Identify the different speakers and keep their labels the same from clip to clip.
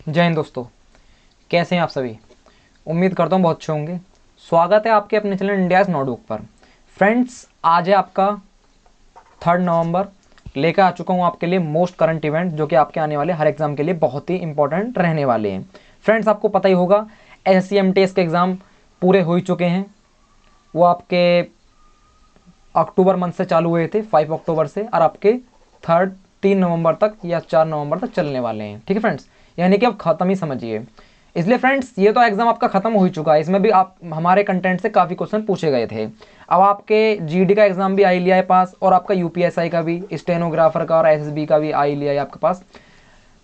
Speaker 1: जय हिंद दोस्तों, कैसे हैं आप सभी। उम्मीद करता हूँ बहुत अच्छे होंगे। स्वागत है आपके अपने चैनल इंडियाज़ नोटबुक पर। फ्रेंड्स, आज है आपका 3 नवंबर। लेकर आ चुका हूँ आपके लिए मोस्ट करंट इवेंट जो कि आपके आने वाले हर एग्ज़ाम के लिए बहुत ही इंपॉर्टेंट रहने वाले हैं। फ्रेंड्स, आपको पता ही होगा SSC-MTS के एग्ज़ाम पूरे हो ही चुके हैं। वो आपके अक्टूबर मंथ से चालू हुए थे, 5 अक्टूबर से, और आपके 3 नवंबर तक या 4 नवंबर तक चलने वाले हैं। ठीक है फ्रेंड्स, यानी कि अब ख़त्म ही समझिए। इसलिए फ्रेंड्स, ये तो एग्ज़ाम आपका ख़त्म हो ही चुका है। इसमें भी आप हमारे कंटेंट से काफ़ी क्वेश्चन पूछे गए थे। अब आपके GD का एग्ज़ाम भी आ ही लिया है पास, और आपका UPSI का भी, स्टेनोग्राफर का और SSB का भी आ ही लिया है आपके पास।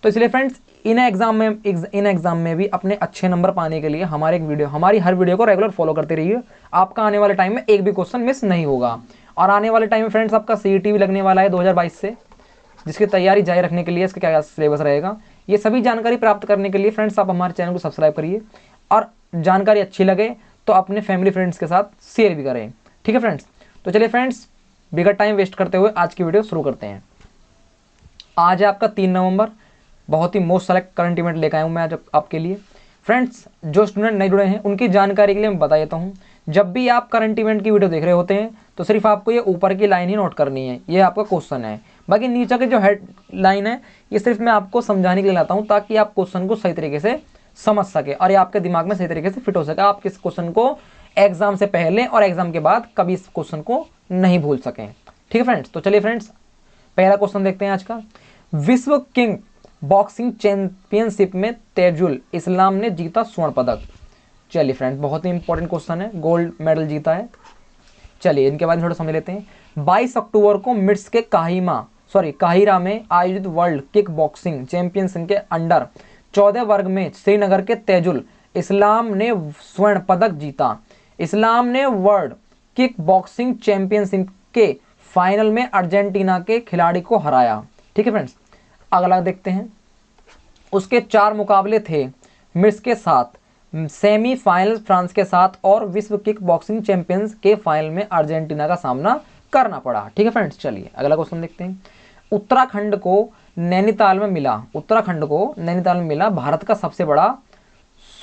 Speaker 1: तो इसलिए फ्रेंड्स, इन एग्ज़ाम में भी अपने अच्छे नंबर पाने के लिए हमारी हर वीडियो को रेगुलर फॉलो करते रहिए। आपका आने वाले टाइम में एक भी क्वेश्चन मिस नहीं होगा। और आने वाले टाइम में फ्रेंड्स, आपका CET भी लगने वाला है 2022 से, जिसकी तैयारी जारी रखने के लिए इसका क्या सिलेबस रहेगा, ये सभी जानकारी प्राप्त करने के लिए फ्रेंड्स आप हमारे चैनल को सब्सक्राइब करिए, और जानकारी अच्छी लगे तो अपने फैमिली फ्रेंड्स के साथ शेयर भी करें। ठीक है फ्रेंड्स, तो चलिए फ्रेंड्स, बिगर टाइम वेस्ट करते हुए आज की वीडियो शुरू करते हैं। आज है आपका 3 नवंबर। बहुत ही मोस्ट सेलेक्ट करंट इवेंट लेकर आया हूँ मैं आज आपके लिए। फ्रेंड्स, जो स्टूडेंट नहीं जुड़े हैं उनकी जानकारी के लिए मैं बता देता हूँ। जब भी आप करंट इवेंट की वीडियो देख रहे होते हैं तो सिर्फ आपको ये ऊपर की लाइन ही नोट करनी है, ये आपका क्वेश्चन है। बाकी नीचे की जो हेड लाइन है, ये सिर्फ मैं आपको समझाने के लिए लाता हूँ, ताकि आप क्वेश्चन को सही तरीके से समझ सके और ये आपके दिमाग में सही तरीके से फिट हो सके। आप किस क्वेश्चन को एग्जाम से पहले और एग्जाम के बाद कभी इस क्वेश्चन को नहीं भूल सकें। ठीक है फ्रेंड्स, तो चलिए फ्रेंड्स, पहला क्वेश्चन देखते हैं आज का। विश्व किंग बॉक्सिंग चैंपियनशिप में तेजुल इस्लाम ने जीता स्वर्ण पदक। चलिए फ्रेंड्स, बहुत ही इंपॉर्टेंट क्वेश्चन है, गोल्ड मेडल जीता है। चलिए इनके बारे में थोड़ा समझ लेते हैं। 22 अक्टूबर को मिर्स के काहिरा में आयोजित वर्ल्ड किक बॉक्सिंग चैंपियनशिप के अंडर 14 वर्ग में श्रीनगर के तेजुल इस्लाम ने स्वर्ण पदक जीता। इस्लाम ने वर्ल्ड किक बॉक्सिंग चैंपियनशिप के फाइनल में अर्जेंटीना के खिलाड़ी को हराया। ठीक है फ्रेंड्स, अगला देखते हैं। उसके 4 मुकाबले थे मिर्स के साथ, सेमीफाइनल फ्रांस के साथ, और विश्व किक बॉक्सिंग चैंपियंस के फाइनल में अर्जेंटीना का सामना करना पड़ा। ठीक है फ्रेंड्स, चलिए अगला क्वेश्चन देखते हैं। उत्तराखंड को नैनीताल में मिला भारत का सबसे बड़ा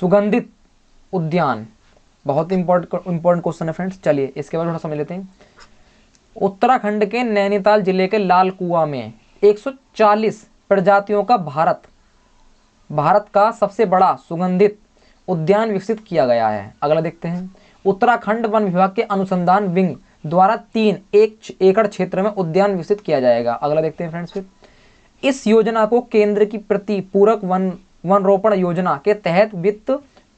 Speaker 1: सुगंधित उद्यान। बहुत इंपॉर्टेंट क्वेश्चन है फ्रेंड्स। चलिए इसके बाद थोड़ा समझ लेते हैं। उत्तराखंड के नैनीताल जिले के लाल कुआं में 140 प्रजातियों का भारत का सबसे बड़ा सुगंधित उद्यान विकसित किया गया है। अगला देखते हैं। उत्तराखंड वन विभाग के अनुसंधान विंग द्वारा 3 एकड़ क्षेत्र में उद्यान विकसित किया जाएगा। अगला देखते हैं फ्रेंड्स। फिर इस योजना को केंद्र की प्रतिपूरक वन रोपण योजना के तहत वित्त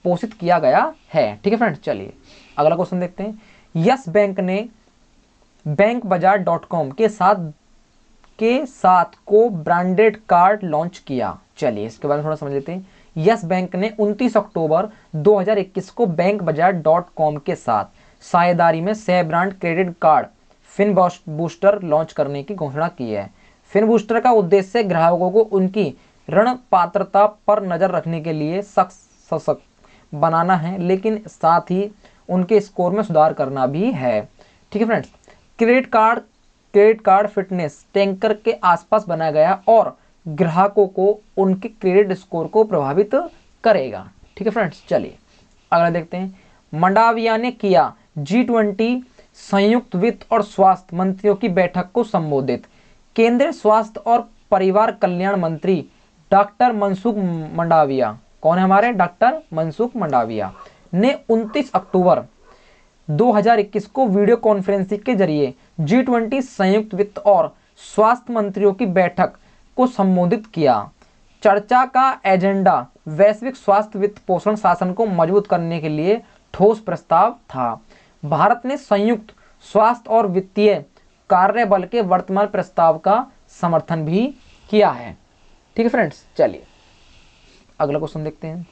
Speaker 1: पोषित किया गया है। ठीक है फ्रेंड्स, चलिए अगला क्वेश्चन देखते हैं। यस बैंक ने bankbazaar.com के साथ को ब्रांडेड कार्ड लॉन्च किया। चलिए इसके बारे में थोड़ा समझ लेते हैं। यस बैंक ने 29 अक्टूबर 2021 को bankbazaar.com के साथ साझेदारी में सह brand credit card Fin Booster launch करने की घोषणा की है। फिन बूस्टर का उद्देश्य ग्राहकों को उनकी ऋण पात्रता पर नजर रखने के लिए सशक्त बनाना है, लेकिन साथ ही उनके स्कोर में सुधार करना भी है। ठीक है friends, credit card fitness tanker के आसपास बनाया गया और ग्राहकों को उनके क्रेडिट स्कोर को प्रभावित करेगा। ठीक है फ्रेंड्स, चलिए अगला देखते हैं। मंडाविया ने किया G20 संयुक्त वित्त और स्वास्थ्य मंत्रियों की बैठक को संबोधित। केंद्रीय स्वास्थ्य और परिवार कल्याण मंत्री डॉक्टर मनसुख मंडाविया, कौन है हमारे डॉक्टर मनसुख मंडाविया, ने 29 अक्टूबर 2021 को वीडियो कॉन्फ्रेंसिंग के जरिए G20 संयुक्त वित्त और स्वास्थ्य मंत्रियों की बैठक को संबोधित किया। चर्चा का एजेंडा वैश्विक स्वास्थ्य वित्त पोषण शासन को मजबूत करने के लिए ठोस प्रस्ताव था। भारत ने संयुक्त स्वास्थ्य और वित्तीय कार्यबल के वर्तमान प्रस्ताव का समर्थन भी किया है। ठीक है फ्रेंड्स, चलिए अगला क्वेश्चन देखते हैं।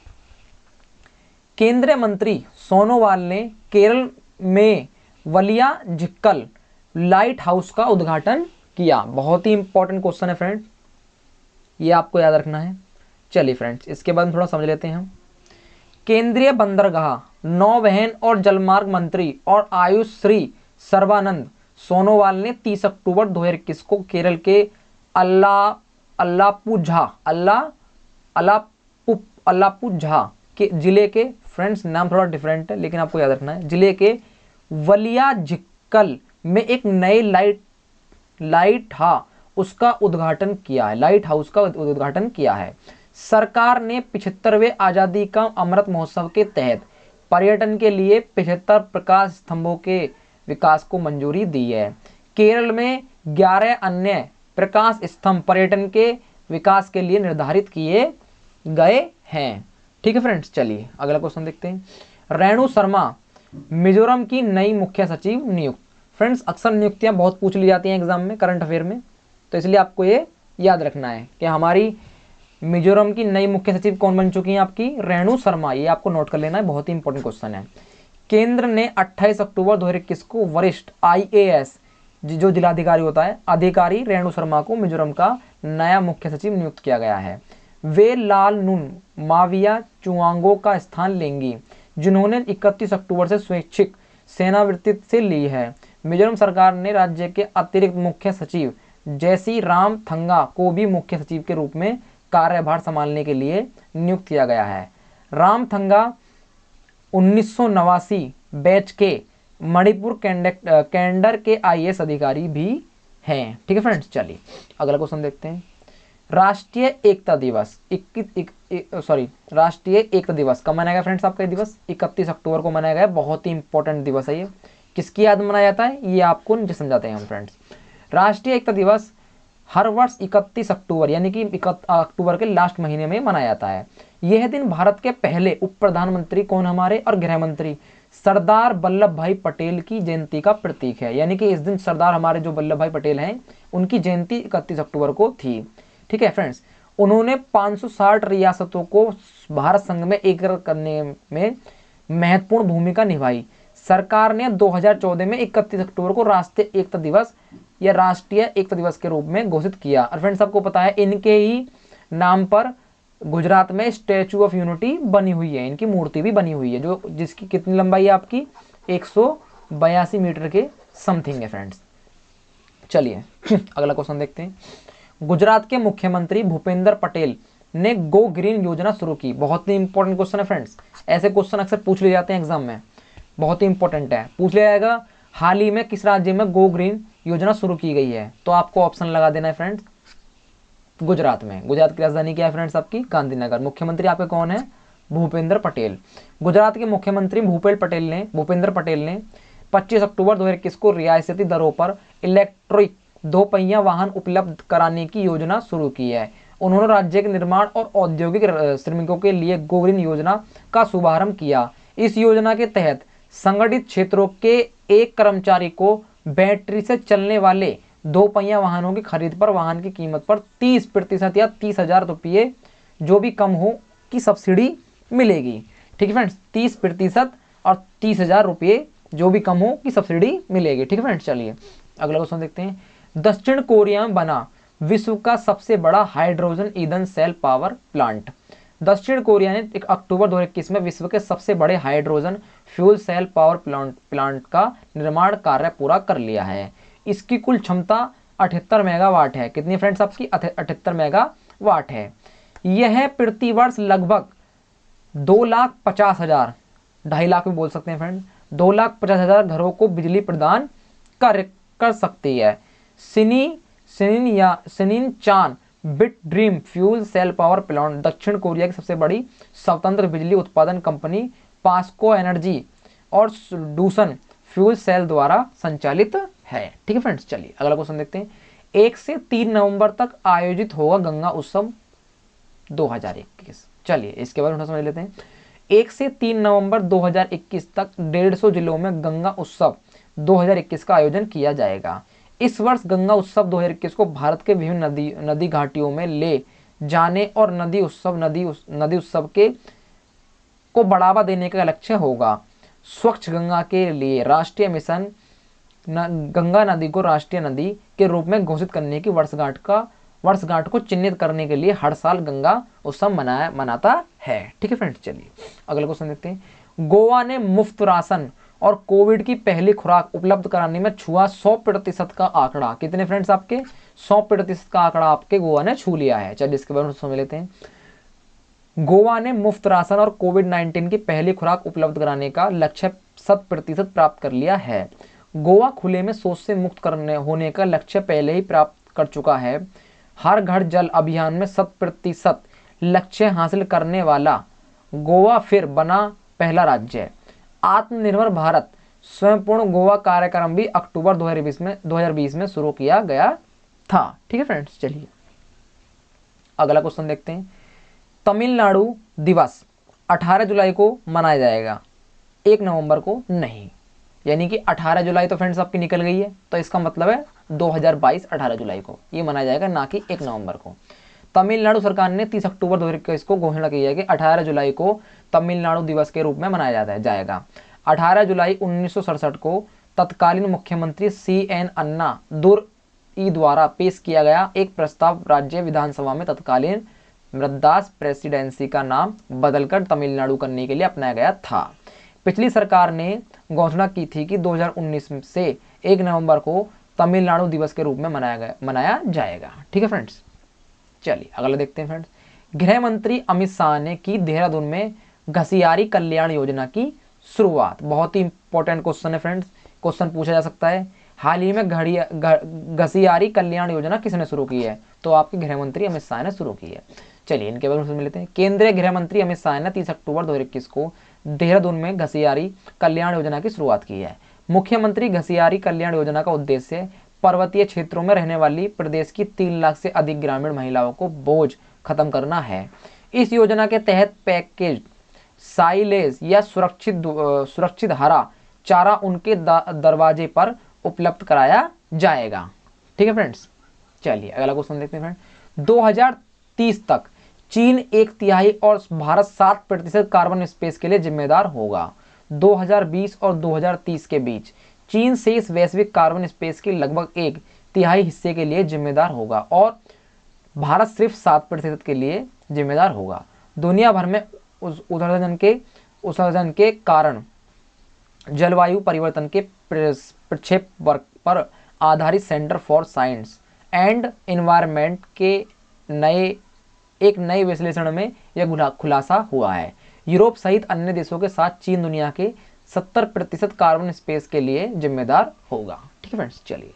Speaker 1: केंद्रीय मंत्री सोनोवाल ने केरल में वलिया झिक्कल लाइट हाउस का उद्घाटन किया। बहुत ही इंपॉर्टेंट क्वेश्चन है फ्रेंड्स, ये आपको याद रखना है। चलिए फ्रेंड्स, इसके बाद थोड़ा समझ लेते हैं हम। केंद्रीय बंदरगाह, नौवहन और जलमार्ग मंत्री और आयुष श्री सर्बानंद सोनोवाल ने 30 अक्टूबर 2021 को केरल के अलापुझा अलापुझा के जिले के, फ्रेंड्स नाम थोड़ा डिफरेंट है लेकिन आपको याद रखना है, जिले के वलियाझिक्कल में एक नए लाइट हाउस का उद्घाटन किया है। सरकार ने 75वें आजादी का अमृत महोत्सव के तहत पर्यटन के लिए 75 प्रकाश स्तंभों के विकास को मंजूरी दी है। केरल में 11 अन्य प्रकाश स्तंभ पर्यटन के विकास के लिए निर्धारित किए गए हैं। ठीक है फ्रेंड्स, चलिए अगला क्वेश्चन देखते हैं। रेणु शर्मा मिजोरम की नई मुख्य सचिव नियुक्त। फ्रेंड्स अक्सर नियुक्तियां बहुत पूछ ली जाती हैं एग्जाम में, करंट अफेयर में, तो इसलिए आपको ये याद रखना है कि हमारी मिजोरम की नई मुख्य सचिव कौन बन चुकी हैं, आपकी रेणु शर्मा। ये आपको नोट कर लेना है, बहुत ही इंपॉर्टेंट क्वेश्चन है। केंद्र ने 28 अक्टूबर 2021 को वरिष्ठ IAS जो जिलाधिकारी होता है अधिकारी रेणु शर्मा को मिजोरम का नया मुख्य सचिव नियुक्त किया गया है। वे लालनुन माविया चुआंगो का स्थान लेंगी, जिन्होंने 31 अक्टूबर से स्वैच्छिक सेवानिवृत्ति से ली है। मिजोरम सरकार ने राज्य के अतिरिक्त मुख्य सचिव जैसी राम थंगा को भी मुख्य सचिव के रूप में कार्यभार संभालने के लिए नियुक्त किया गया है। राम थंगा 1989 बैच के मणिपुर कैंडर के IAS अधिकारी भी हैं। ठीक है फ्रेंड्स, चलिए अगला क्वेश्चन देखते हैं। राष्ट्रीय एकता दिवस कब मनाया गया फ्रेंड्स? आपका दिवस 31 अक्टूबर को मनाया गया। बहुत ही इंपॉर्टेंट दिवस है ये। किसकी याद मनाया जाता है ये आपको नीचे समझाते हैं हम फ्रेंड्स। राष्ट्रीय एकता दिवस हर वर्ष 31 अक्टूबर यानी कि अक्टूबर के लास्ट महीने में मनाया जाता है। यह दिन भारत के पहले उप प्रधानमंत्री कौन हमारे और गृह मंत्री सरदार वल्लभ भाई पटेल की जयंती का प्रतीक है। यानी कि इस दिन सरदार हमारे जो वल्लभ भाई पटेल हैं उनकी जयंती 31 अक्टूबर को थी। ठीक है फ्रेंड्स, उन्होंने 560 रियासतों को भारत संघ में एकीकृत करने में महत्वपूर्ण भूमिका निभाई। सरकार ने 2014 में 31 अक्टूबर को राष्ट्रीय एकता दिवस या राष्ट्रीय एकता दिवस के रूप में घोषित किया। और फ्रेंड्स आपको पता है इनके ही नाम पर गुजरात में स्टैचू ऑफ यूनिटी बनी हुई है, इनकी मूर्ति भी बनी हुई है जो जिसकी कितनी लंबाई है आपकी 182 मीटर के समथिंग है फ्रेंड्स। चलिए अगला क्वेश्चन देखते हैं। गुजरात के मुख्यमंत्री भूपेंद्र पटेल ने गो ग्रीन योजना शुरू की। बहुत ही इंपॉर्टेंट क्वेश्चन है फ्रेंड्स, ऐसे क्वेश्चन अक्सर पूछ लिए जाते हैं एग्जाम में, बहुत ही इंपॉर्टेंट है। पूछ लिया जाएगा हाल ही में किस राज्य में गो ग्रीन योजना शुरू की गई है, तो आपको ऑप्शन लगा देना है फ्रेंड्स। गुजरात में। गुजरात की राजधानी क्या है फ्रेंड्स आपकी? गांधीनगर। मुख्यमंत्री आपके कौन है? भूपेंद्र पटेल। गुजरात के मुख्यमंत्री भूपेंद्र पटेल ने 25 अक्टूबर 2021 को रियायती दरों पर इलेक्ट्रिक 2 पहिया वाहन उपलब्ध कराने की योजना शुरू की है। उन्होंने राज्य के निर्माण और औद्योगिक श्रमिकों के लिए गो ग्रीन योजना का शुभारंभ किया। इस योजना के तहत संगठित क्षेत्रों के एक कर्मचारी को बैटरी से चलने वाले 2 पहिया वाहनों की खरीद पर वाहन की कीमत पर 30% या 30,000 रुपये जो भी कम हो की सब्सिडी मिलेगी। ठीक है फ्रेंड्स, 30% और 30,000 रुपये जो भी कम हो की सब्सिडी मिलेगी। ठीक है फ्रेंड्स, चलिए अगला क्वेश्चन देखते हैं। दक्षिण कोरिया में बना विश्व का सबसे बड़ा हाइड्रोजन ईंधन सेल पावर प्लांट। दक्षिण कोरिया ने 1 अक्टूबर 2021 में विश्व के सबसे बड़े hydrogen fuel cell power plant का निर्माण कार्य पूरा कर लिया है। इसकी कुल क्षमता 78 मेगावाट है। कितनी फ्रेंड्स आपकी? 78 मेगावाट है। यह प्रति वर्ष लगभग 2,50,000 2.5 लाख भी बोल सकते हैं फ्रेंड, 2,50,000 घरों को बिजली प्रदान कर सकती है। Shinincheon Bit Dream Fuel cell power plant दक्षिण कोरिया की सबसे बड़ी स्वतंत्र बिजली उत्पादन कंपनी पास्को एनर्जी और डूसन फ्यूल सेल द्वारा संचालित है। ठीक है फ्रेंड्स, चलिए अगला क्वेश्चन देखते हैं। 1 से 3 नवंबर तक आयोजित होगा गंगा उत्सव 2021। चलिए इसके बारे में समझ लेते हैं। 1 से 3 नवंबर 2021 तक 150 जिलों में गंगा उत्सव 2021 का आयोजन किया जाएगा। इस वर्ष गंगा उत्सव 2021 को भारत के विभिन्न नदी घाटियों में ले जाने और नदी उत्सव को बढ़ावा देने का लक्ष्य होगा। स्वच्छ गंगा के लिए राष्ट्रीय मिशन गंगा नदी को राष्ट्रीय नदी के रूप में घोषित करने की वर्षगांठ को चिन्हित करने के लिए हर साल गंगा उत्सव मनाता है। ठीक है फ्रेंड्स, चलिए अगला क्वेश्चन देखते हैं। गोवा ने मुफ्त राशन और कोविड की पहली खुराक उपलब्ध कराने में छुआ 100% का आंकड़ा। कितने फ्रेंड्स आपके? 100% का आंकड़ा आपके गोवा ने छू लिया है। चलिए इसके बारे में समझ लेते हैं। गोवा ने मुफ्त राशन और कोविड-19 की पहली खुराक उपलब्ध कराने का लक्ष्य 100% प्राप्त कर लिया है। गोवा खुले में शौच से मुक्त करने होने का लक्ष्य पहले ही प्राप्त कर चुका है। हर घर जल अभियान में 100% लक्ष्य हासिल करने वाला गोवा फिर बना पहला राज्य। आत्मनिर्भर भारत स्वयंपूर्ण गोवा कार्यक्रम भी अक्टूबर 2020 में शुरू किया गया था। ठीक है फ्रेंड्स, चलिए अगला क्वेश्चन देखते हैं। तमिलनाडु दिवस 18 जुलाई को मनाया जाएगा, 1 नवंबर को नहीं। यानी कि 18 जुलाई तो फ्रेंड्स आपकी निकल गई है, तो इसका मतलब है 2022 18 जुलाई को ये मनाया जाएगा, ना कि 1 नवंबर को। तमिलनाडु सरकार ने 30 अक्टूबर 2021 को घोषणा की है कि 18 जुलाई को तमिलनाडु दिवस के रूप में मनाया जाएगा। 18 जुलाई 1967 को तत्कालीन मुख्यमंत्री CN अन्ना दुरई द्वारा पेश किया गया एक प्रस्ताव राज्य विधानसभा में तत्कालीन मद्रास प्रेसिडेंसी का नाम बदलकर तमिलनाडु करने के लिए अपनाया गया था। पिछली सरकार ने घोषणा की थी कि 2019 से 1 नवंबर को तमिलनाडु दिवस के रूप में मनाया जाएगा। ठीक है फ्रेंड्स, चलिए अगला देखते हैं फ्रेंड्स। गृह मंत्री अमित शाह ने की देहरादून में घसियारी कल्याण योजना की शुरुआत। बहुत ही इंपॉर्टेंट क्वेश्चन है फ्रेंड्स, क्वेश्चन पूछा जा सकता है। हाल ही में घसियारी कल्याण योजना किसने शुरू की है? तो आपके गृह मंत्री अमित शाह ने शुरू की है। चलिए इनके बारे में मिलते हैं। केंद्रीय गृह मंत्री अमित शाह ने 30 अक्टूबर 2021 को देहरादून में घसियारी कल्याण योजना की शुरुआत की है। मुख्यमंत्री घसियारी कल्याण योजना का उद्देश्य पर्वतीय क्षेत्रों में रहने वाली प्रदेश की 3 लाख से अधिक ग्रामीण महिलाओं को बोझ खत्म करना है। इस योजना के तहत पैकेज साइलेज या सुरक्षित हरा चारा उनके दरवाजे पर उपलब्ध कराया जाएगा। ठीक है फ्रेंड्स, चलिए अगला क्वेश्चन देखते हैं फ्रेंड। 2030 तक चीन 1/3 और भारत 7% कार्बन स्पेस के लिए जिम्मेदार होगा। 2020 और 2030 के बीच चीन से इस वैश्विक कार्बन स्पेस के लगभग 1/3 हिस्से के लिए जिम्मेदार होगा और भारत सिर्फ 7% के लिए जिम्मेदार होगा। दुनिया भर में उत्सर्जन के कारण जलवायु परिवर्तन के प्रक्षेप पर आधारित centre for science and environment के एक नए विश्लेषण में यह खुलासा हुआ है। यूरोप सहित अन्य देशों के साथ चीन दुनिया के 70% कार्बन स्पेस के लिए जिम्मेदार होगा। ठीक है फ्रेंड्स, चलिए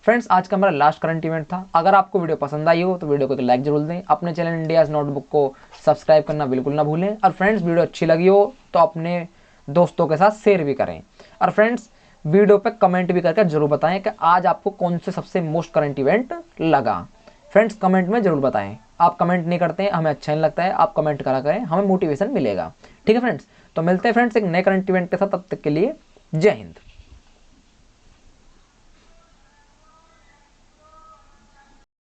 Speaker 1: फ्रेंड्स आज का हमारा लास्ट करंट इवेंट था। अगर आपको वीडियो पसंद आई हो तो वीडियो को एक लाइक जरूर दें। अपने चैनल इंडियाज नोटबुक को सब्सक्राइब करना बिल्कुल ना भूलें। और फ्रेंड्स वीडियो अच्छी लगी हो तो अपने दोस्तों के साथ शेयर भी करें। और फ्रेंड्स वीडियो पे कमेंट भी करके जरूर बताएं कि आज आपको कौन से सबसे मोस्ट करंट इवेंट लगा। फ्रेंड्स कमेंट में जरूर बताएं। आप कमेंट नहीं करते हैं, हमें अच्छा नहीं लगता है। आप कमेंट करा करें, हमें मोटिवेशन मिलेगा। ठीक है फ्रेंड्स, तो मिलते हैं फ्रेंड्स एक नए करंट इवेंट के साथ। तब तक के लिए जय हिंद।